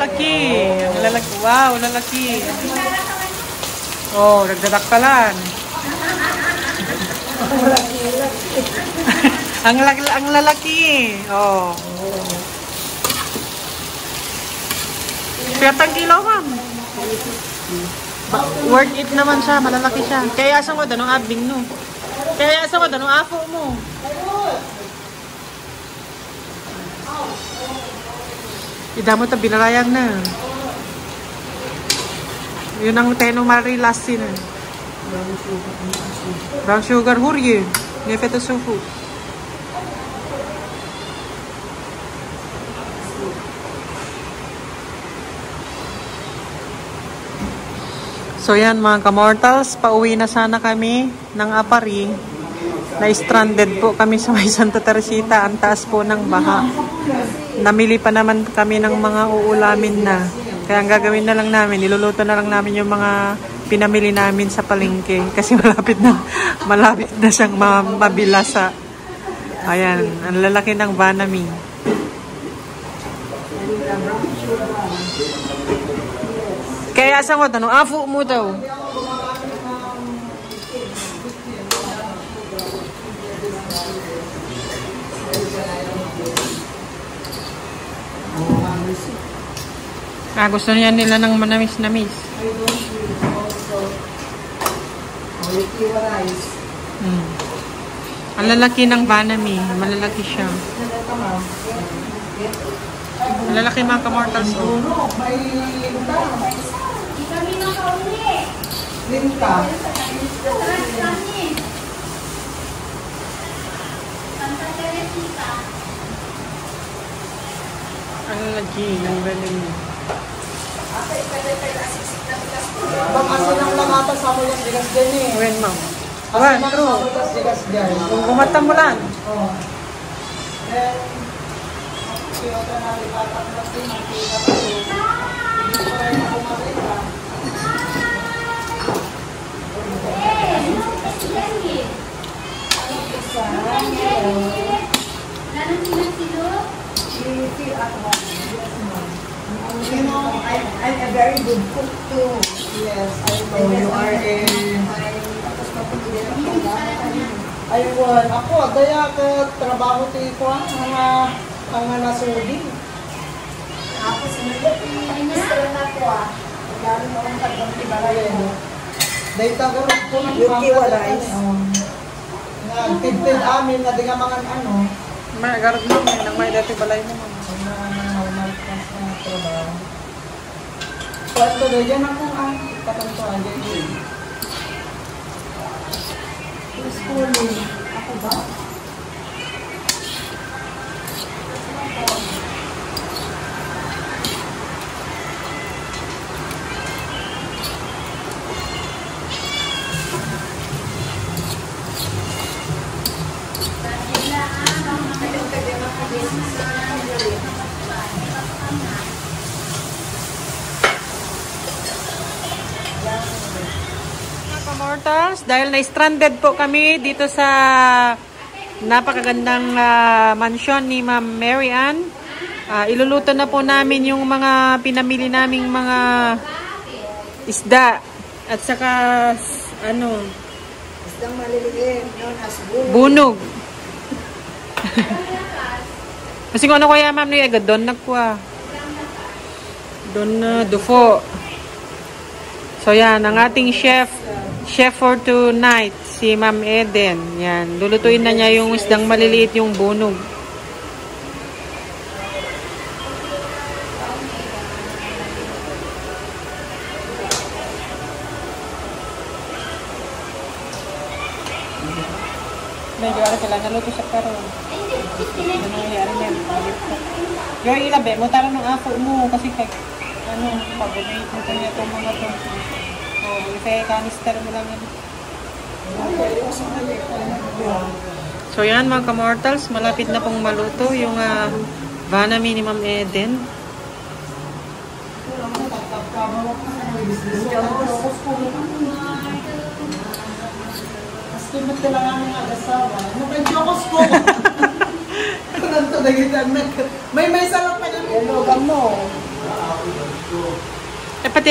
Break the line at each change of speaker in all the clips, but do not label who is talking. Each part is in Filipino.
lalaki. Ang lalaki. Wow, lalaki. Oh, nagdadaktalan. ang lalaki. Oh. Piyatang kilo, ma'am. Worth it naman siya. Malalaki siya. Kaya asa mo danong abing, no? Kaya asa mo danong afo mo? Ida mo ito, binalayang na. Yun ang tenong marilasin na. Brown sugar, hurye. Nefeta sufu. So yan mga kamortals, pauwi na sana kami ng Apari. Na-stranded po kami sa may Santa Teresita. Ang taas po ng baha. Namili pa naman kami ng mga uulamin na. Kaya ang gagawin na lang namin, niluluto na lang namin yung mga pinamili namin sa palengke. Kasi malapit na siyang mabilasa. Ayan, ang lalaki ng banami. Kaya asa mo tanong, afo mo daw. Gusto niya nila ng manamis-namis. Ang lalaki ng banami. Malalaki siya. Malalaki mga kamortals. Ang lalaki ng banami.
Bang asin ang langata sa mo yung bigas dyan eh.
When, ma'am? Awan, true. Kung gumatambulan.
Oo. Then, kaya ka na lipatak na sin, ang kita pa rin. Hindi pa rin ako makita. You know, I'm a very good cook too. Yes, I know you are a... Ayun, ako, daya ka trabaho tayo ko ang nasudi. Ako, sinulot yung ministro na ko lalo na akong tagang-tibalayan. Dahil tagarot po ng
kiwalays.
Nagtipid amin na di nga mga ano.
Garot mo, nang may dati balay mo.
Trabaho. Kaya ito doon, yan akong katantuan. Schooling. Ako ba?
Mortals, dahil na-stranded po kami dito sa napakagandang mansyon ni Ma'am Mary Ann. Iluluto na po namin yung mga pinamili naming mga isda at saka ano,
Isdang maliliit, known as
bunog. Kasi kung ano kaya ma'am niya, doon nagkuha. Doon na dufo. So yan, ang ating chef for tonight, si Ma'am Eden. Yan, lulutuin na niya yung isdang maliliit, yung bunog. Medyo ara sila naluto sa karon. Ano nangyari niya? Yung ilabi mo tara ng afo mo kasi kay ano, pabunit mo kanya itong mga to. Oh, i-canister mo lang yan. So yan mga kamortals, malapit na pong maluto yung banami ni Ma'am Eden.
Estimate ko lang ang mga asawa. Nag-jokos ko. May salap pa niya.
Hello, gamo.
Eh, pati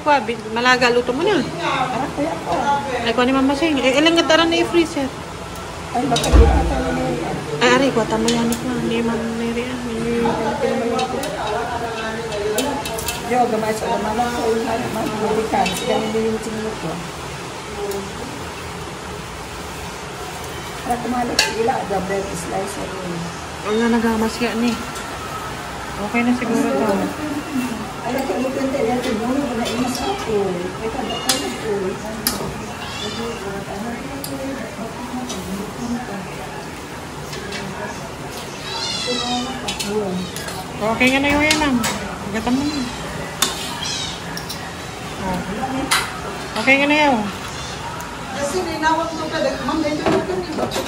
kuha, malaga, luto mo na. Ay, kuha ni Mama Sing. Eh, ilang gataran na i-freezer.
Ay, baka di ata na yun.
Ay, aray, kuha tama yan ko. Hindi Mama Mary.
Yo, gamay sa gamay sa ulan, mabulikan. Kaya nililinting mo ko. Para kumalit sila, the bread slicer.
Ang na nagamas yan eh. Okay na siguro to.
Ay, nakikitin tayo. Ito mo, wala imas ako. Ay, kabaka na po.
Okay nga na yung yan. Gatan mo na. Okay nga na yun.
Kasi ninawag to ka. Ma'am, dito na ka ni Bato.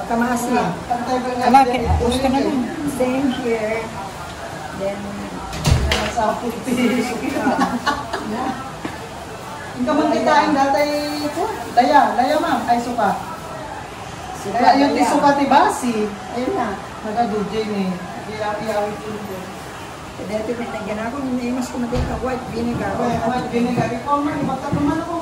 Makamasi.
Ala, push ka na lang.
Same here. Then,
Sa puti. Ang kamangitain datay po. Daya ma'am. Ay, suka. Kaya yung isuka ti Basi. Ayun na. Nag-DJ ni. Iyaw-iyawit yun po.
dati may nagyan ako, naimas ko na white vinegar.
White vinegar. Ikaw man, bata naman ako.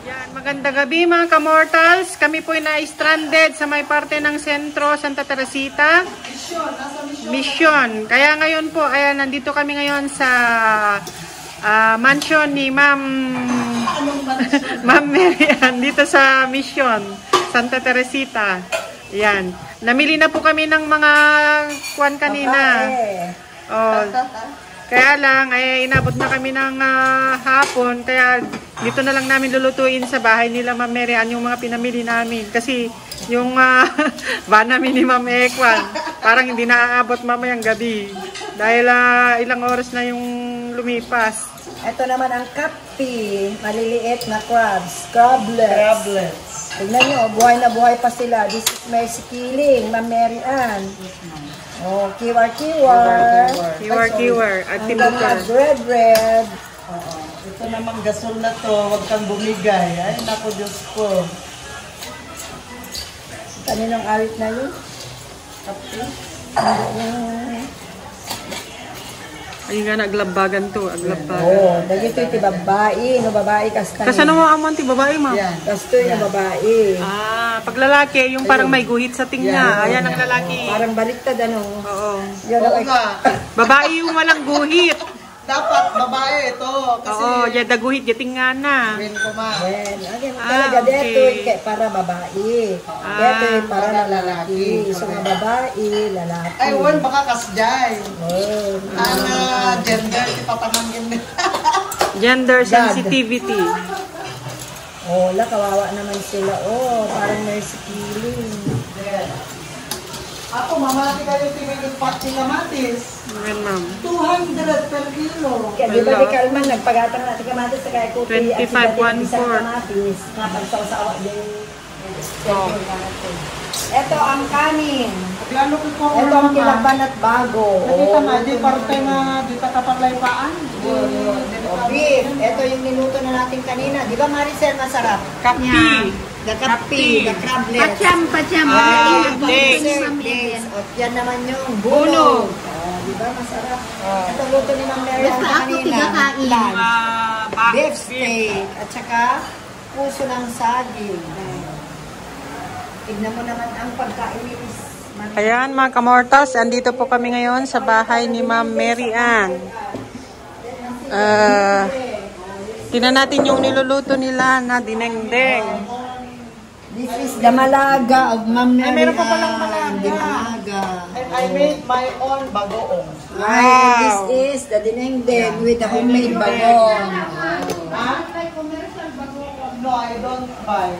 Yan, magandang gabi mga kamortals. Kami po na-stranded sa may parte ng sentro, Santa Teresita.
Mission. Nasa mission.
Mission. Kaya ngayon po, ayan, nandito kami ngayon sa mansion ni Ma'am Ma'am Marian dito sa Mission, Santa Teresita. Yan. Namili na po kami ng mga kuwan kanina. Oh. Kaya lang, ay inabot na kami ng hapon. Kaya dito na lang namin lulutuin sa bahay nila Ma'am Marian yung mga pinamili namin. Kasi yung van namin ni Ma'am Ekwan, parang hindi naaabot mamayang gabi. Dahil ilang oras na yung lumipas.
Ito naman ang kapi. Maliliit na crabs. Crablets. Tignan nyo, buhay na buhay pa sila. This is Mercy Kiling, Ma'am Marian. Oh, kiwar. At
timbukar.
Red.
Ito namang gasol na to. Huwag kang bumigay. Ay, naku, Diyos ko.
Kaninong awit na yun?
Kapi.
Ayun nga, aglabagan to. Aglabagan.
Oh, dagito iti babae. No, babae kasta.
Kasi ano mo amon ti babae, Ma'am?
Yan.
Kasto yung babae.
Pag lalaki, yung parang may guhit sa tingna.
Yan.
Ayan ang lalaki.
Parang baliktad ano.
Oo.
Yan
Oo
ang
nga.
Babae yung walang guhit.
Dapat babae ito. Kasi
Oo, yada guhit, yating nga na.
win ko ma.
Well, again, talaga
okay.
dito para babae. Dito para
para
lalaki.
lalaki.
So nga babae, lalaki.
Ay, wan, baka kasjay.
Oh.
Ang gender, ipatamangin din.
Gender sensitivity.
Oh, la kawawa naman sila. Oh, parang Mercy Kiling.
Ako, mamati kayo tingin pati kamatis.
Ayan, Ma'am.
200 per kilo.
Kaya di ba di Kalman, nagpagatang natin kamatis sa kaya kuti.
25, 1/4.
Kamatis. Napagsawa din. Ito ang kanin.
Lalo ko po
Ito ang kilaban at bago.
Nakita ma, di parte na, di ta kapaglaypaan.
Beef. Ito yung niluto na natin kanina. Di ba Maricel, masarap?
Kapi.
The kapi, the crablets.
Pacham.
Dates. At yan naman yung bunog. Di ba masarap? Ito luto ni Ma'am Marian
Basta ako
kanina.
tigakain.
Beef steak. At saka puso ng saging. Tignan mo naman ang pagkain is
Ayan, mga kamortals, andito po kami ngayon sa bahay ni Ma'am Marian. Tingnan natin yung niluluto nila na dinengdeng.
This is the malaga of Ma'am Marian.
meron pa palang malaga.
The malaga.
And I made my own bagoong.
Right, this is the dinengdeng with the homemade bagong.
Ha? No, I don't buy.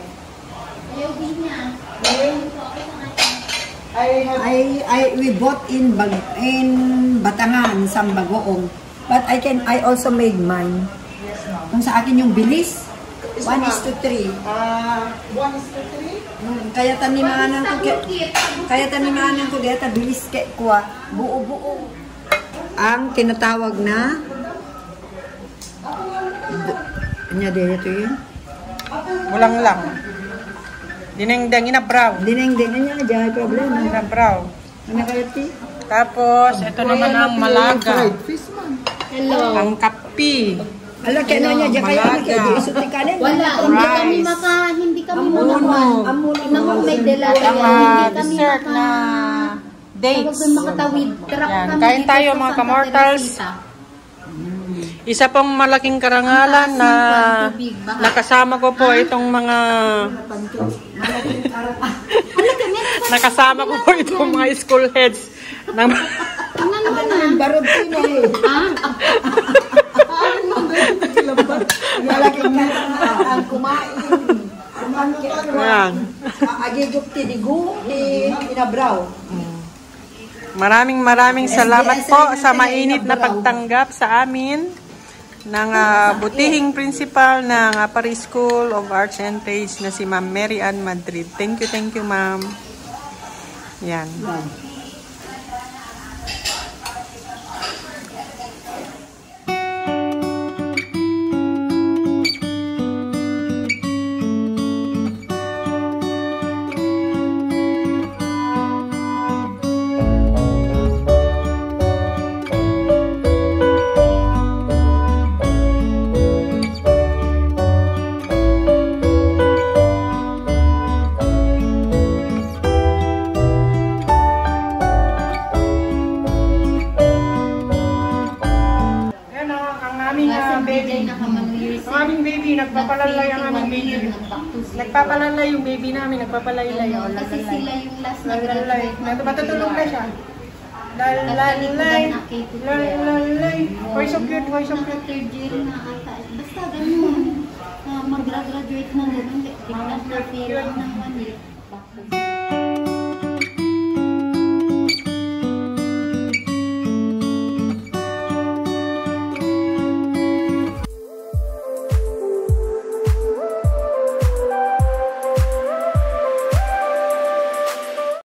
We bought in Batangan some bagoong. But I also made mine.
Yes, ma'am.
Kung sa akin yung bilis, 1:3.
1:3?
Kaya tanimanan ko dito bilis kay kuha buo-buo. Ang tinatawag na anya dito yun.
Bulang lang. Dinengdeng, inabraw.
Dinengdeng anya dyan problema.
Inabraw.
Ano kaya ti?
Tapos, ito naman ang malaga.
Fried fish, ma'am.
Hello.
Ang kapi.
Ala, kaya na niya, kaya di isuti ka rin.
Wala, hindi kami makakuan. Namang may dela
Ang
kaya hindi kami
dessert na dates.
makatawid.
Yan, kain tayo mga kamortals. Isa pong malaking karangalan na nakasama ko po itong mga nakasama ko po itong mga school heads ng
Barod sino eh. Malaking karangalan ang kumain.
yan.
Agigop ti digo, ti inabraw.
Maraming salamat po sa mainit na pagtanggap sa amin ng butihing principal ng Apari School of Arts and Trades na si Ma'am Mary Ann Madrid. Thank you, ma'am. Yan. Ang aming baby, nagpapalalay ang aming baby. Nagpapalalay yung baby namin, nagpapalaylay.
Kasi sila yung last na graduate.
Matutulog na siya. Lalay. Why so cute, why so cute.
Third year na ata. Basta ganun. Mag-graduate na ganun. Tignan na feeling ng 1 year.